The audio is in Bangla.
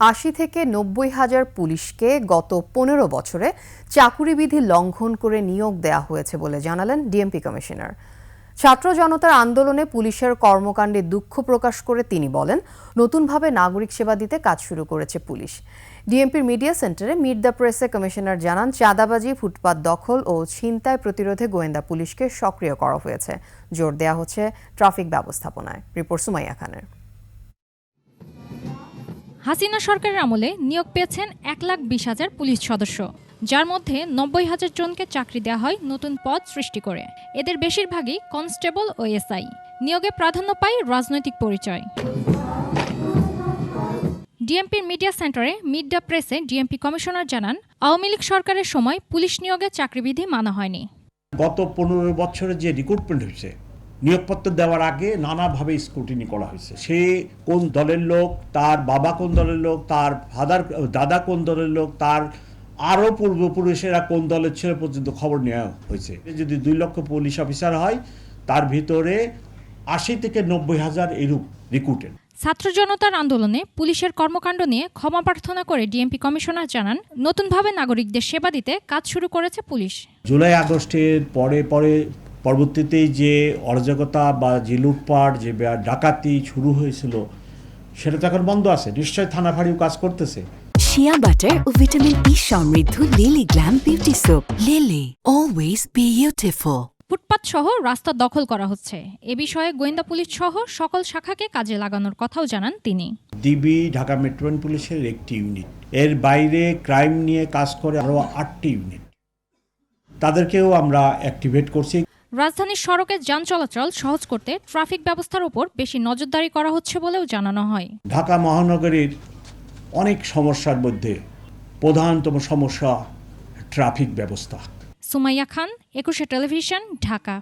৮০ থেকে ৯০,০০০ পুলিশকে গত ১৫ বছরে চাকুরিবিধি লঙ্ঘন করে নিয়োগ দেয়া হয়েছে বলে জানালেন ডিএমপি কমিশনার। ছাত্র জনতার আন্দোলনে পুলিশের কর্মকাণ্ডে দুঃখ প্রকাশ করে তিনি বলেন, নতুনভাবে নাগরিক সেবা দিতে কাজ শুরু করেছে পুলিশ। ডিএমপির মিডিয়া সেন্টারে মিট দ্য প্রেসে কমিশনার জানান, চাঁদাবাজি, ফুটপাত দখল ও ছিনতাই প্রতিরোধে গোয়েন্দা পুলিশকে সক্রিয় করা হয়েছে। জোর দেয়া হচ্ছে ট্রাফিক ব্যবস্থাপনায়। রিপোর্ট সুমাইয়া খানের। হাসিনা সরকারের আমলে নিয়োগ পেয়েছেন ১,২০,০০০ পুলিশ সদস্য, যার মধ্যে ৯০,০০০ জনকে চাকরি দেওয়া হয় নতুন পদ সৃষ্টি করে। এদের বেশিরভাগই কনস্টেবল ও এসআই। নিয়োগে প্রাধান্য পায় রাজনৈতিক পরিচয়। ডিএমপির মিডিয়া সেন্টারে মিট দ্য প্রেসে ডিএমপি কমিশনার জানান, আওয়ামী লীগ সরকারের সময় পুলিশ নিয়োগে চাকরিবিধি মানা হয়নি। গত ১৫ বছরে যে রিক্রুটমেন্ট হয়েছে, নিয়োগপত্র দেওয়ার আগে নানাভাবে স্ক্রুটিনি করা হয়েছে। সে কোন দলের লোক, তার বাবা কোন দলের লোক, তার দাদা কোন দলের লোক, তার আরও পূর্বপুরুষেরা কোন দলের ছিল পর্যন্ত খবর নেওয়া হয়েছে। যদি ২ লক্ষ পুলিশ অফিসার হয়, তার ভিতরে ৮০ থেকে ৯০,০০০ এরূপ রিক্রুটেড। ছাত্র জনতার আন্দোলনে পুলিশের কর্মকাণ্ড নিয়ে ক্ষমা প্রার্থনা করে ডিএমপি কমিশনার জানান, নতুনভাবে নাগরিকদের সেবা দিতে কাজ শুরু করেছে পুলিশ। জুলাই আগস্টের পরবর্তীতে যে অরাজকতা বা যে লুটপাট, যে ডাকাতি শুরু হয়েছিল, সেটা তো এখন বন্ধ আছে। নিশ্চয়ই থানা ফাঁড়িও কাজ করতেছে। শিয়া বাটার ও ভিটামিন ই সমৃদ্ধ Lily glam beauty soap. Lily, always beautiful. ফুটপাত সহ রাস্তা দখল করা হচ্ছে। এ বিষয়ে গোয়েন্দা পুলিশ সহ সকল শাখাকে কাজে লাগানোর কথাও জানান তিনি। ডিবি, ঢাকা মেট্রোপলিটন পুলিশের একটি ইউনিট, এর বাইরে ক্রাইম নিয়ে কাজ করে আরও ৮টি ইউনিট, তাদেরকেও আমরা অ্যাক্টিভেট করছি। রাজধানীর সড়কে যান চলাচল সহজ করতে ট্রাফিক ব্যবস্থার উপর বেশি নজরদারি করা হচ্ছে বলেও জানানো হয়। ঢাকা মহানগরীর অনেক সমস্যার মধ্যে প্রধানতম সমস্যা ট্রাফিক ব্যবস্থা। সুমাইয়া খান, ২১ টেলিভিশন, ঢাকা।